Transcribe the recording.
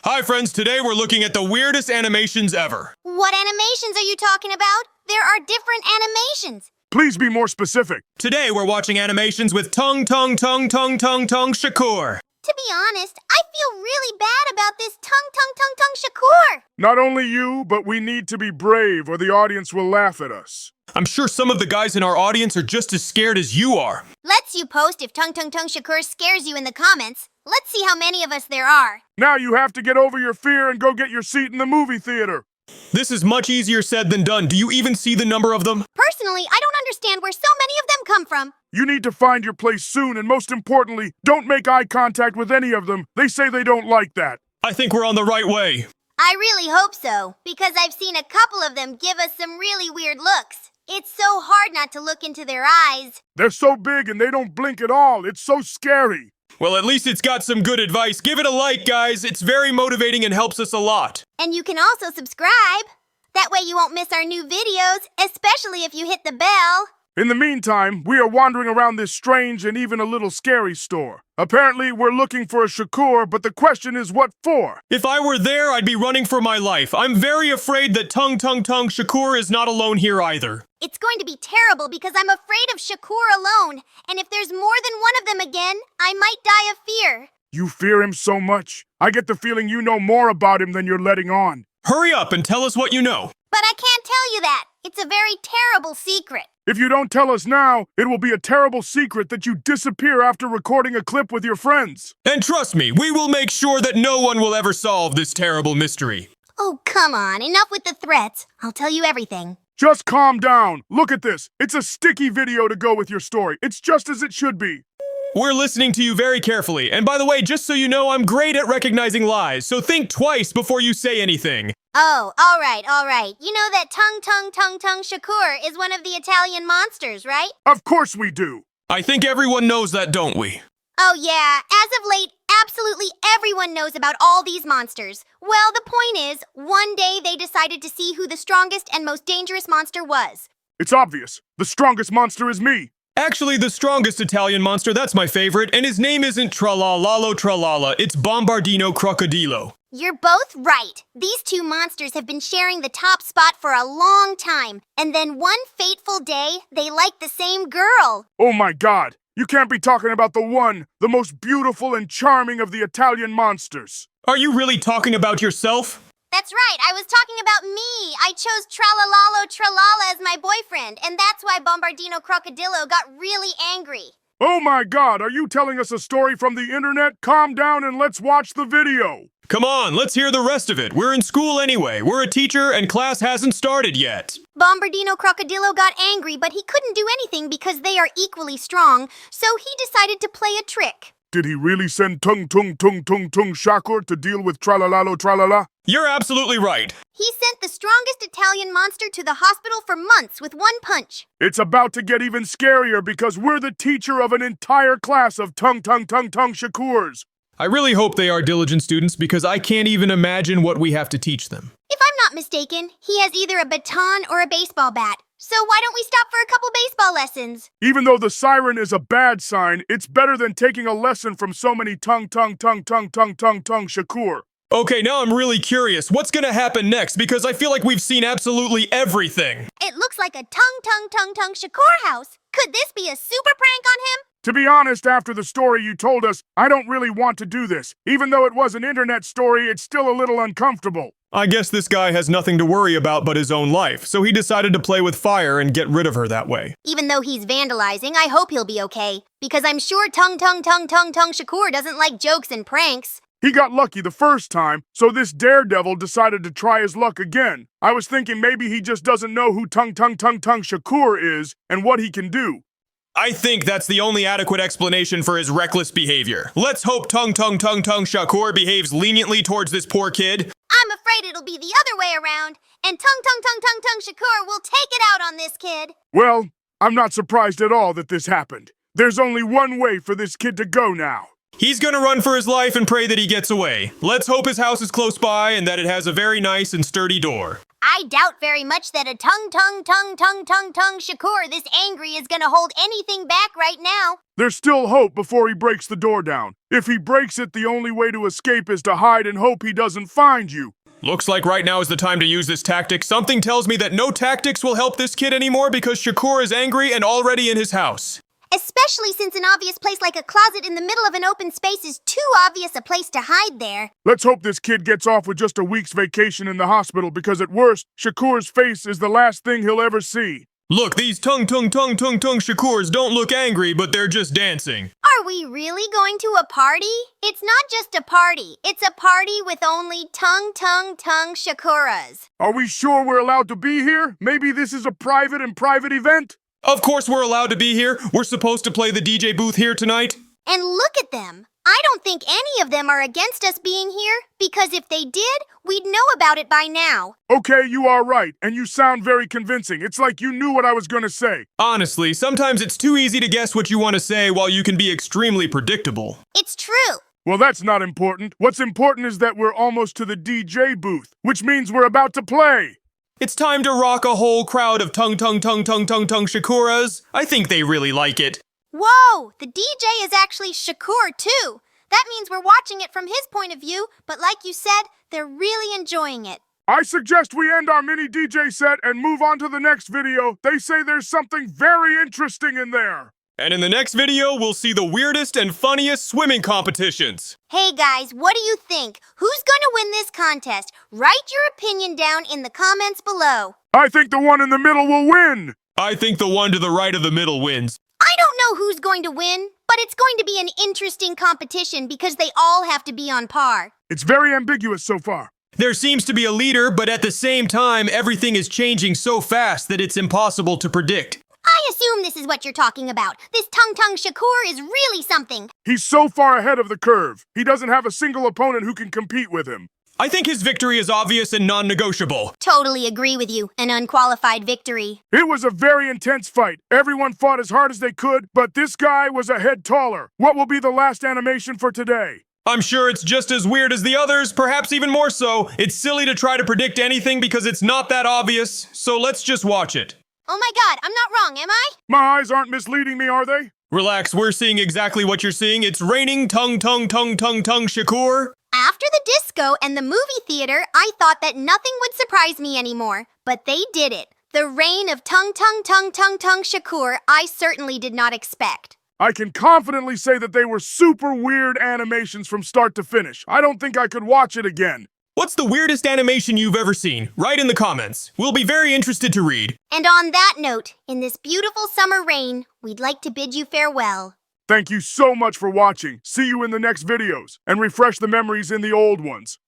Hi friends, today we're looking at the weirdest animations ever. What animations are you talking about? There are different animations. Please be more specific. Today we're watching animations with Tung Tung Tung Tung Tung Tung Sahur. To be honest, I feel really bad about this Tung Tung Tung Tung Sahur. Not only you, but we need to be brave or the audience will laugh at us. I'm sure some of the guys in our audience are just as scared as you are. Let's you post if Tung Tung Tung Sahur scares you in the comments. Let's see how many of us there are. Now you have to get over your fear and go get your seat in the movie theater. This is much easier said than done. Do you even see the number of them? Personally, I don't understand where so many of them come from. You need to find your place soon, and most importantly, don't make eye contact with any of them. They say they don't like that. I think we're on the right way. I really hope so, because I've seen a couple of them give us some really weird looks. It's so hard not to look into their eyes. They're so big and they don't blink at all. It's so scary. Well, at least it's got some good advice. Give it a like, guys. It's very motivating and helps us a lot. And you can also subscribe. That way you won't miss our new videos, especially if you hit the bell. In the meantime, we are wandering around this strange and even a little scary store. Apparently, we're looking for a Sahur, but the question is what for? If I were there, I'd be running for my life. I'm very afraid that Tung Tung Tung Sahur is not alone here either. It's going to be terrible because I'm afraid of Sahur alone. And if there's more than one of them again, I might die of fear. You fear him so much. I get the feeling you know more about him than you're letting on. Hurry up and tell us what you know. But I can't tell you that. It's a very terrible secret. If you don't tell us now, it will be a terrible secret that you disappear after recording a clip with your friends. And trust me, we will make sure that no one will ever solve this terrible mystery. Oh, come on. Enough with the threats. I'll tell you everything. Just calm down. Look at this. It's a sticky video to go with your story. It's just as it should be. We're listening to you very carefully. And by the way, just so you know, I'm great at recognizing lies, so think twice before you say anything. Oh, all right. You know that Tung Tung Tung Tung Sahur is one of the Italian monsters, right? Of course we do. I think everyone knows that, don't we? Oh, yeah. As of late, absolutely everyone knows about all these monsters. Well, the point is, one day they decided to see who the strongest and most dangerous monster was. It's obvious. The strongest monster is me. Actually, the strongest Italian monster, that's my favorite, and his name isn't Tralalalo Tralala, it's Bombardino Crocodilo. You're both right. These two monsters have been sharing the top spot for a long time, and then one fateful day, they like the same girl. Oh my God. You can't be talking about the most beautiful and charming of the Italian monsters. Are you really talking about yourself? That's right, I was talking about me. I chose Tralalalo Tralala as my boyfriend, and that's why Bombardino Crocodilo got really angry. Oh my God, are you telling us a story from the internet? Calm down and let's watch the video. Come on, let's hear the rest of it. We're in school anyway. We're a teacher and class hasn't started yet. Bombardino Crocodilo got angry, but he couldn't do anything because they are equally strong, so he decided to play a trick. Did he really send Tung Tung Tung Tung Tung Sahur to deal with Tralalalo Tralala? You're absolutely right. He sent the strongest Italian monster to the hospital for months with one punch. It's about to get even scarier because we're the teacher of an entire class of Tung Tung Tung Tung Sahurs. I really hope they are diligent students because I can't even imagine what we have to teach them. If I'm not mistaken, he has either a baton or a baseball bat. So why don't we stop for a couple baseball lessons? Even though the siren is a bad sign, it's better than taking a lesson from so many Tung Tung Tung Tung Tung Tung Tung Sahur. Okay, now I'm really curious. What's gonna happen next? Because I feel like we've seen absolutely everything. It looks like a Tung Tung Tung Tung Sahur house. Could this be a super prank on him? To be honest, after the story you told us, I don't really want to do this. Even though it was an internet story, it's still a little uncomfortable. I guess this guy has nothing to worry about but his own life, so he decided to play with fire and get rid of her that way. Even though he's vandalizing, I hope he'll be okay. Because I'm sure Tung Tung Tung Tung Tung Sahur doesn't like jokes and pranks. He got lucky the first time, so this daredevil decided to try his luck again. I was thinking maybe he just doesn't know who Tung Tung Tung Tung Sahur is and what he can do. I think that's the only adequate explanation for his reckless behavior. Let's hope Tung Tung Tung Tung Sahur behaves leniently towards this poor kid. I'm afraid it'll be the other way around, and Tung Tung Tung Tung Tung Sahur will take it out on this kid. Well, I'm not surprised at all that this happened. There's only one way for this kid to go now. He's gonna run for his life and pray that he gets away. Let's hope his house is close by and that it has a very nice and sturdy door. I I doubt very much that a Tung Tung Tung Tung Tung Tung Shakur this angry is gonna hold anything back right now. There's still hope before he breaks the door down. If he breaks it, the only way to escape is to hide and hope he doesn't find you. Looks like right now is the time to use this tactic. Something tells me that no tactics will help this kid anymore because Shakur is angry and already in his house. Especially since an obvious place like a closet in the middle of an open space is too obvious a place to hide there. Let's hope this kid gets off with just a week's vacation in the hospital because at worst, Shakur's face is the last thing he'll ever see. Look, these Tung Tung Tung Tung Tung Shakurs don't look angry, but they're just dancing. Are we really going to a party? It's not just a party. It's a party with only Tung Tung Tung Shakuras. Are we sure we're allowed to be here? Maybe this is a private event? Of course we're allowed to be here. We're supposed to play the DJ booth here tonight. And look at them. I don't think any of them are against us being here, because if they did, we'd know about it by now. Okay, you are right, and you sound very convincing. It's like you knew what I was gonna say. Honestly, sometimes it's too easy to guess what you want to say while you can be extremely predictable. It's true. Well, that's not important. What's important is that we're almost to the DJ booth, which means we're about to play. It's time to rock a whole crowd of Tung Tung Tung Tung Tung Tung Shakuras. I think they really like it. Whoa, the DJ is actually Shakur too. That means we're watching it from his point of view, but like you said, they're really enjoying it. I suggest we end our mini DJ set and move on to the next video. They say there's something very interesting in there. And in the next video, we'll see the weirdest and funniest swimming competitions. Hey guys, what do you think? Who's gonna win this contest? Write your opinion down in the comments below. I think the one in the middle will win. I think the one to the right of the middle wins. I don't know who's going to win, but it's going to be an interesting competition because they all have to be on par. It's very ambiguous so far. There seems to be a leader, but at the same time, everything is changing so fast that it's impossible to predict. I assume this is what you're talking about. This Tung Tung Shakur is really something. He's so far ahead of the curve. He doesn't have a single opponent who can compete with him. I think his victory is obvious and non-negotiable. Totally agree with you. An unqualified victory. It was a very intense fight. Everyone fought as hard as they could, but this guy was a head taller. What will be the last animation for today? I'm sure it's just as weird as the others, perhaps even more so. It's silly to try to predict anything because it's not that obvious, so let's just watch it. Oh my god, I'm not wrong, am I? My eyes aren't misleading me, are they? Relax, we're seeing exactly what you're seeing. It's raining Tung Tung Tung Tung Tung Shakur. After the disco and the movie theater, I thought that nothing would surprise me anymore. But they did it. The reign of Tung Tung Tung Tung Tung Shakur, I certainly did not expect. I can confidently say that they were super weird animations from start to finish. I don't think I could watch it again. What's the weirdest animation you've ever seen? Write in the comments. We'll be very interested to read. And on that note, in this beautiful summer rain, we'd like to bid you farewell. Thank you so much for watching. See you in the next videos, and refresh the memories in the old ones.